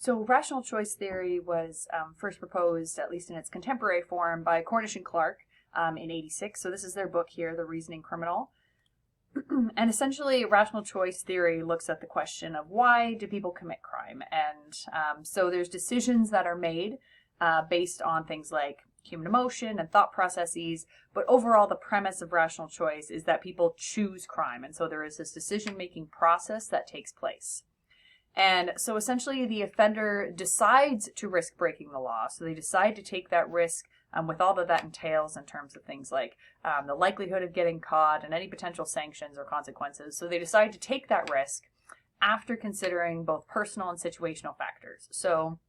So rational choice theory was first proposed, at least in its contemporary form, by Cornish and Clark in '86. So this is their book here, The Reasoning Criminal. And essentially, rational choice theory looks at the question of why do people commit crime? And so there's decisions that are made based on things like human emotion and thought processes, but overall the premise of rational choice is that people choose crime. And so there is this decision-making process that takes place. And so essentially the offender decides to risk breaking the law. So they decide to take that risk with all that that entails in terms of things like the likelihood of getting caught and any potential sanctions or consequences. So they decide to take that risk after considering both personal and situational factors. So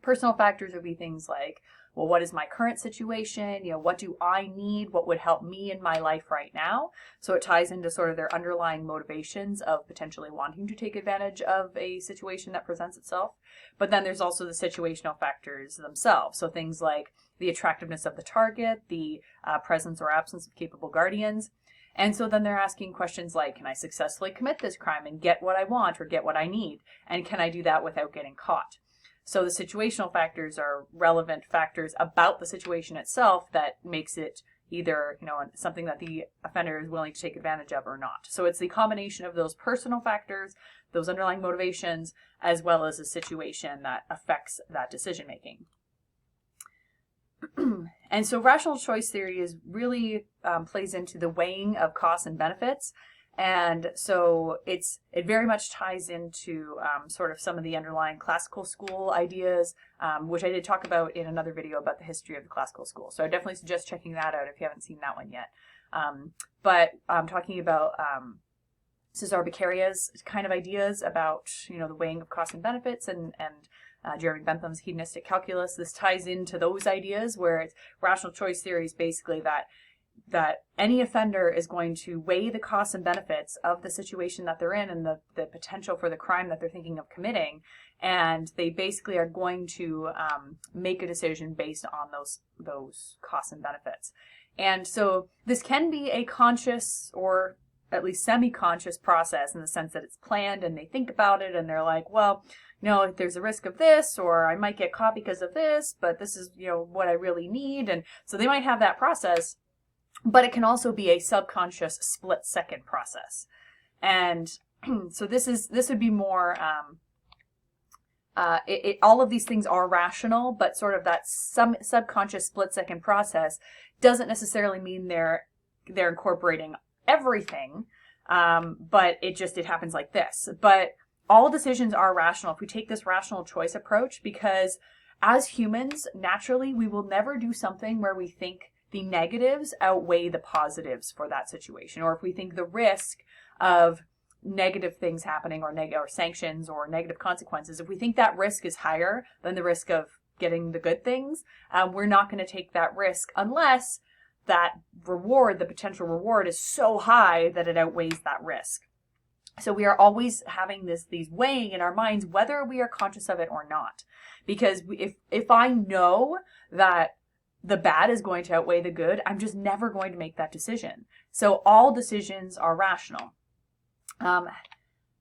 personal factors would be things like, well, what is my current situation? What do I need? What would help me in my life right now? So it ties into sort of their underlying motivations of potentially wanting to take advantage of a situation that presents itself. But then there's also the situational factors themselves. So things like the attractiveness of the target, the presence or absence of capable guardians. And so then they're asking questions like, can I successfully commit this crime and get what I want or get what I need? And can I do that without getting caught? So the situational factors are relevant factors about the situation itself that makes it either, something that the offender is willing to take advantage of or not. So it's the combination of those personal factors, those underlying motivations, as well as a situation that affects that decision making. And so rational choice theory is really plays into the weighing of costs and benefits. And so it very much ties into sort of some of the underlying classical school ideas, which I did talk about in another video about the history of the classical school. So I definitely suggest checking that out if you haven't seen that one yet. But I'm talking about Cesar Beccaриa's kind of ideas about, the weighing of costs and benefits and Jeremy Bentham's hedonistic calculus. This ties into those ideas where it's rational choice theory is basically that any offender is going to weigh the costs and benefits of the situation that they're in and the potential for the crime that they're thinking of committing. And they basically are going to make a decision based on those costs and benefits. And so this can be a conscious or at least semi-conscious process in the sense that it's planned and they think about it and they're like, well, there's a risk of this, or I might get caught because of this, but this is, what I really need. And so they might have that process. But it can also be a subconscious split-second process. And so this would be more, all of these things are rational, but sort of that subconscious split-second process doesn't necessarily mean they're incorporating everything, but it happens like this. But all decisions are rational if we take this rational choice approach, because as humans, naturally, we will never do something where we think the negatives outweigh the positives for that situation, or if we think the risk of negative things happening or sanctions or negative consequences, if we think that risk is higher than the risk of getting the good things, we're not going to take that risk unless that reward, the potential reward, is so high that it outweighs that risk. So we are always having these weighing in our minds, whether we are conscious of it or not. Because if I know that the bad is going to outweigh the good, I'm just never going to make that decision. So all decisions are rational.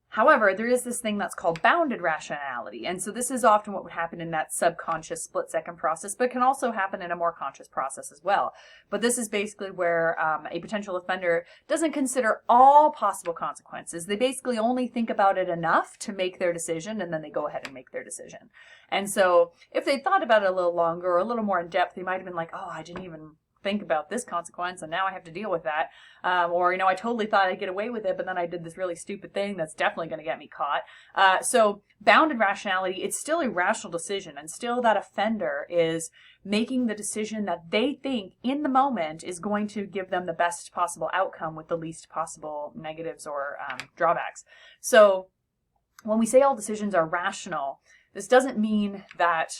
However, there is this thing that's called bounded rationality. And so this is often what would happen in that subconscious split-second process, but can also happen in a more conscious process as well. But this is basically where a potential offender doesn't consider all possible consequences. They basically only think about it enough to make their decision, and then they go ahead and make their decision. And so if they thought about it a little longer or a little more in depth, they might have been like, oh, I didn't even think about this consequence and now I have to deal with that. Or, I totally thought I'd get away with it, but then I did this really stupid thing that's definitely going to get me caught. So bounded rationality, it's still a rational decision, and still that offender is making the decision that they think in the moment is going to give them the best possible outcome with the least possible negatives or drawbacks. So when we say all decisions are rational, this doesn't mean that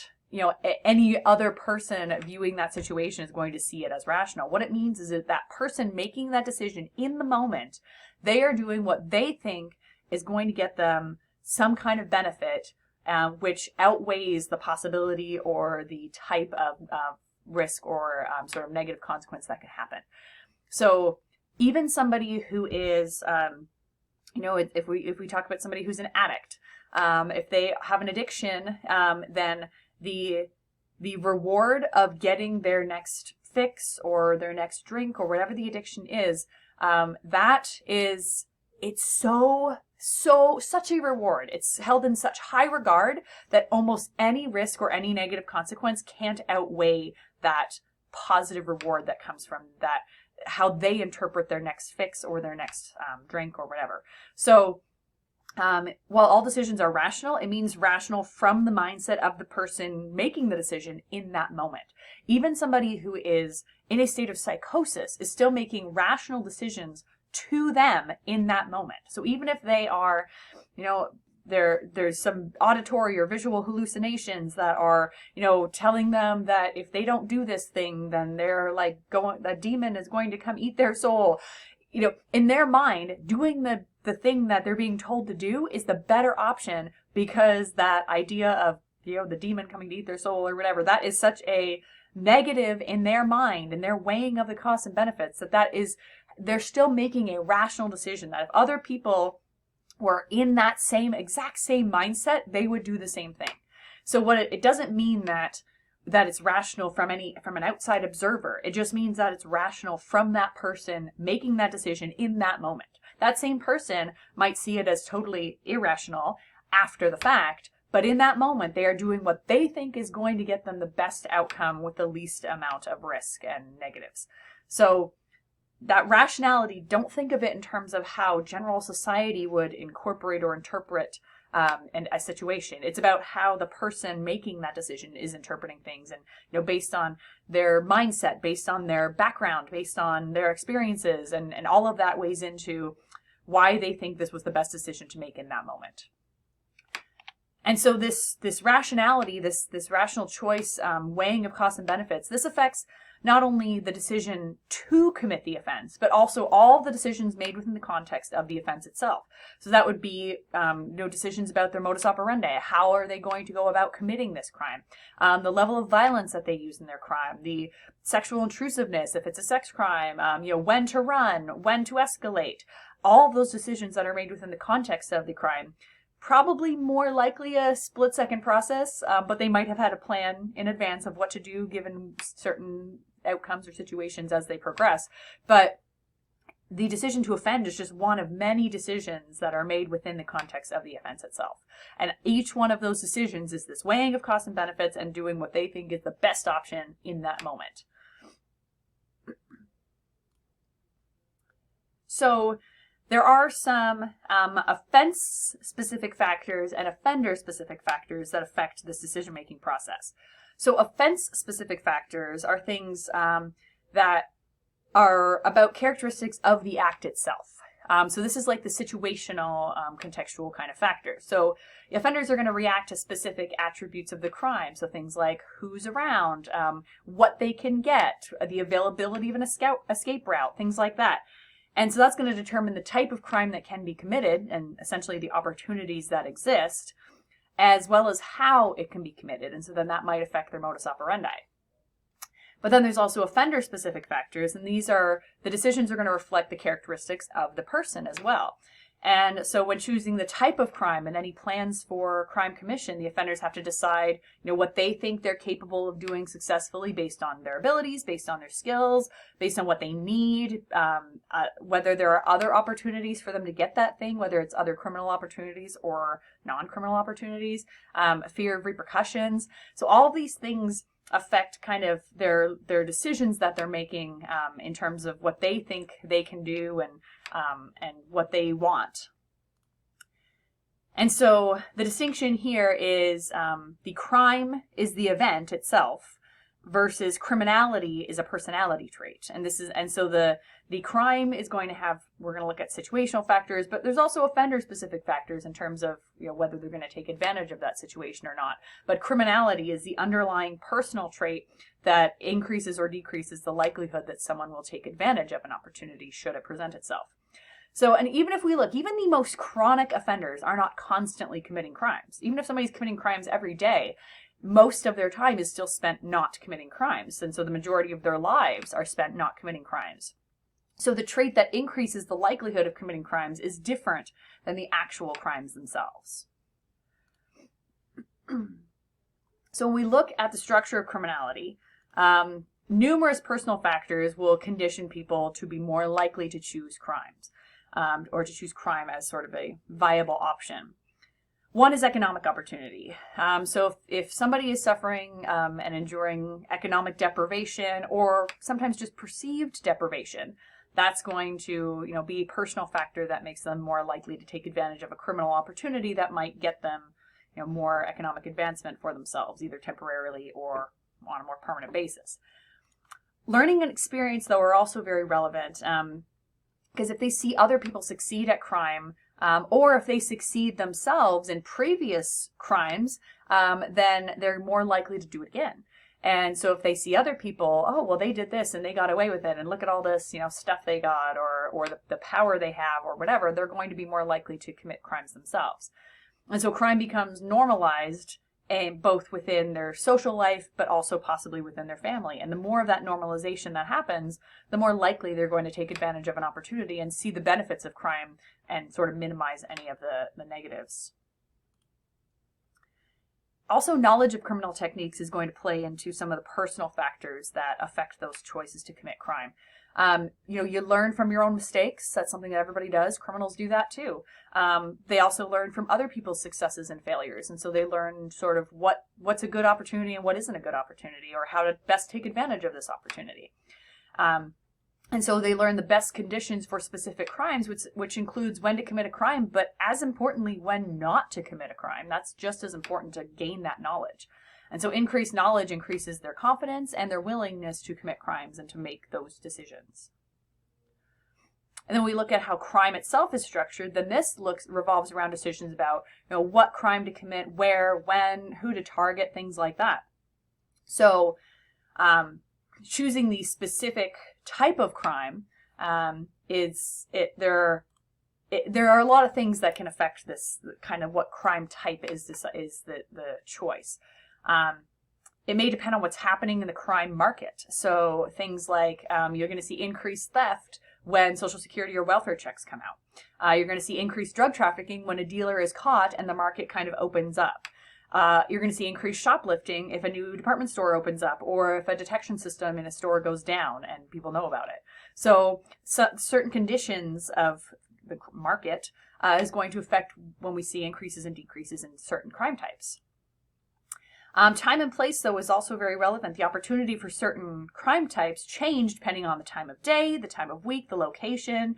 any other person viewing that situation is going to see it as rational. What it means is that person making that decision in the moment, they are doing what they think is going to get them some kind of benefit, which outweighs the possibility or the type of risk or sort of negative consequence that could happen. So even somebody who is, if we talk about somebody who's an addict, If they have an addiction, then the reward of getting their next fix or their next drink or whatever the addiction is, it's such a reward. It's held in such high regard that almost any risk or any negative consequence can't outweigh that positive reward that comes from that, how they interpret their next fix or their next drink or whatever. So while all decisions are rational, it means rational from the mindset of the person making the decision in that moment. Even somebody who is in a state of psychosis is still making rational decisions to them in that moment. So even if they are, there's some auditory or visual hallucinations that are, telling them that if they don't do this thing, then they're like that demon is going to come eat their soul. In their mind, doing the thing that they're being told to do is the better option, because that idea of, the demon coming to eat their soul or whatever, that is such a negative in their mind and their weighing of the costs and benefits they're still making a rational decision that if other people were in that exact same mindset, they would do the same thing. So it doesn't mean that it's rational from an outside observer. It just means that it's rational from that person making that decision in that moment. That same person might see it as totally irrational after the fact, but in that moment, they are doing what they think is going to get them the best outcome with the least amount of risk and negatives. So that rationality, don't think of it in terms of how general society would incorporate or interpret a situation. It's about how the person making that decision is interpreting things, and based on their mindset, based on their background, based on their experiences, and all of that weighs into why they think this was the best decision to make in that moment. And so this rationality, this rational choice, weighing of costs and benefits, this affects not only the decision to commit the offense, but also all the decisions made within the context of the offense itself. So that would be decisions about their modus operandi. How are they going to go about committing this crime? The level of violence that they use in their crime, the sexual intrusiveness, if it's a sex crime, when to run, when to escalate. All of those decisions that are made within the context of the crime, probably more likely a split-second process, but they might have had a plan in advance of what to do given certain outcomes or situations as they progress. But the decision to offend is just one of many decisions that are made within the context of the offense itself. And each one of those decisions is this weighing of costs and benefits and doing what they think is the best option in that moment. So there are some offense-specific factors and offender-specific factors that affect this decision-making process. So offense-specific factors are things that are about characteristics of the act itself. So this is like the situational, contextual kind of factors. So the offenders are going to react to specific attributes of the crime. So things like who's around, what they can get, the availability of an escape route, things like that. And so that's going to determine the type of crime that can be committed and essentially the opportunities that exist, as well as how it can be committed. And so then that might affect their modus operandi. But then there's also offender-specific factors, and the decisions are going to reflect the characteristics of the person as well. And so when choosing the type of crime and any plans for crime commission, the offenders have to decide, what they think they're capable of doing successfully based on their abilities, based on their skills, based on what they need, whether there are other opportunities for them to get that thing, whether it's other criminal opportunities or non-criminal opportunities, fear of repercussions. So all of these things affect kind of their decisions that they're making in terms of what they think they can do and what they want. And so the distinction here is the crime is the event itself versus criminality is a personality trait. And so the crime is going to have, we're going to look at situational factors, but there's also offender-specific factors in terms of whether they're going to take advantage of that situation or not. But criminality is the underlying personal trait that increases or decreases the likelihood that someone will take advantage of an opportunity should it present itself. So, and even if we look, even the most chronic offenders are not constantly committing crimes. Even if somebody's committing crimes every day, most of their time is still spent not committing crimes. And so the majority of their lives are spent not committing crimes. So the trait that increases the likelihood of committing crimes is different than the actual crimes themselves. So when we look at the structure of criminality, numerous personal factors will condition people to be more likely to choose crimes, or to choose crime as sort of a viable option. One is economic opportunity. So if somebody is suffering and enduring economic deprivation, or sometimes just perceived deprivation, that's going to, be a personal factor that makes them more likely to take advantage of a criminal opportunity that might get them, more economic advancement for themselves, either temporarily or on a more permanent basis. Learning and experience, though, are also very relevant, because if they see other people succeed at crime, or if they succeed themselves in previous crimes, then they're more likely to do it again. And so if they see other people, oh, well, they did this and they got away with it, and look at all this, stuff they got, or the power they have, or whatever, they're going to be more likely to commit crimes themselves. And so crime becomes normalized, both within their social life, but also possibly within their family. And the more of that normalization that happens, the more likely they're going to take advantage of an opportunity and see the benefits of crime and sort of minimize any of the negatives. Also, knowledge of criminal techniques is going to play into some of the personal factors that affect those choices to commit crime. You learn from your own mistakes. That's something that everybody does. Criminals do that too. They also learn from other people's successes and failures. And so they learn sort of what's a good opportunity and what isn't a good opportunity, or how to best take advantage of this opportunity. And so they learn the best conditions for specific crimes, which includes when to commit a crime, but as importantly, when not to commit a crime. That's just as important to gain that knowledge. And so increased knowledge increases their confidence and their willingness to commit crimes and to make those decisions. And then we look at how crime itself is structured. Then this revolves around decisions about, what crime to commit, where, when, who to target, things like that. So choosing the specific type of crime there are a lot of things that can affect this kind of what crime type is the choice. It may depend on what's happening in the crime market. So things like you're going to see increased theft when Social Security or welfare checks come out. You're going to see increased drug trafficking when a dealer is caught and the market kind of opens up. You're going to see increased shoplifting if a new department store opens up, or if a detection system in a store goes down and people know about it. So certain conditions of the market is going to affect when we see increases and decreases in certain crime types. Time and place, though, is also very relevant. The opportunity for certain crime types change depending on the time of day, the time of week, the location.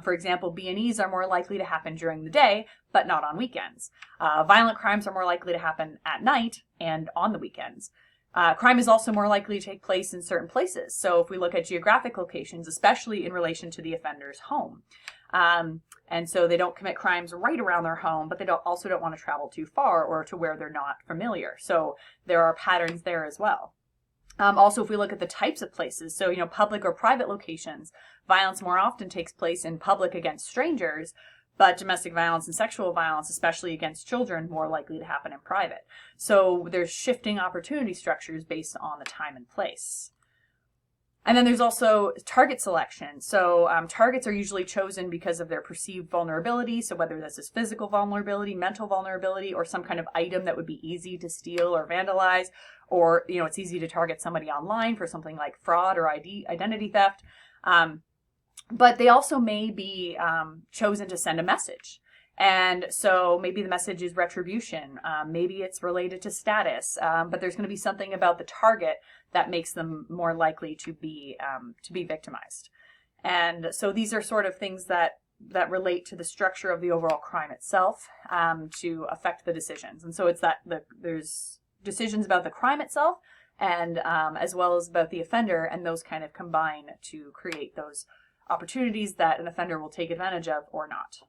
For example, B&Es are more likely to happen during the day, but not on weekends. Violent crimes are more likely to happen at night and on the weekends. Crime is also more likely to take place in certain places. So if we look at geographic locations, especially in relation to the offender's home. And so they don't commit crimes right around their home, but they also don't want to travel too far or to where they're not familiar. So there are patterns there as well. Also, if we look at the types of places, so, public or private locations, violence more often takes place in public against strangers, but domestic violence and sexual violence, especially against children, more likely to happen in private. So there's shifting opportunity structures based on the time and place. And then there's also target selection. So targets are usually chosen because of their perceived vulnerability. So whether this is physical vulnerability, mental vulnerability, or some kind of item that would be easy to steal or vandalize, or, it's easy to target somebody online for something like fraud or identity theft. But they also may be chosen to send a message. And so maybe the message is retribution. Maybe it's related to status. But there's going to be something about the target that makes them more likely to be victimized. And so these are sort of things that relate to the structure of the overall crime itself to affect the decisions. And so it's that there's decisions about the crime itself and as well as about the offender, and those kind of combine to create those opportunities that an offender will take advantage of or not.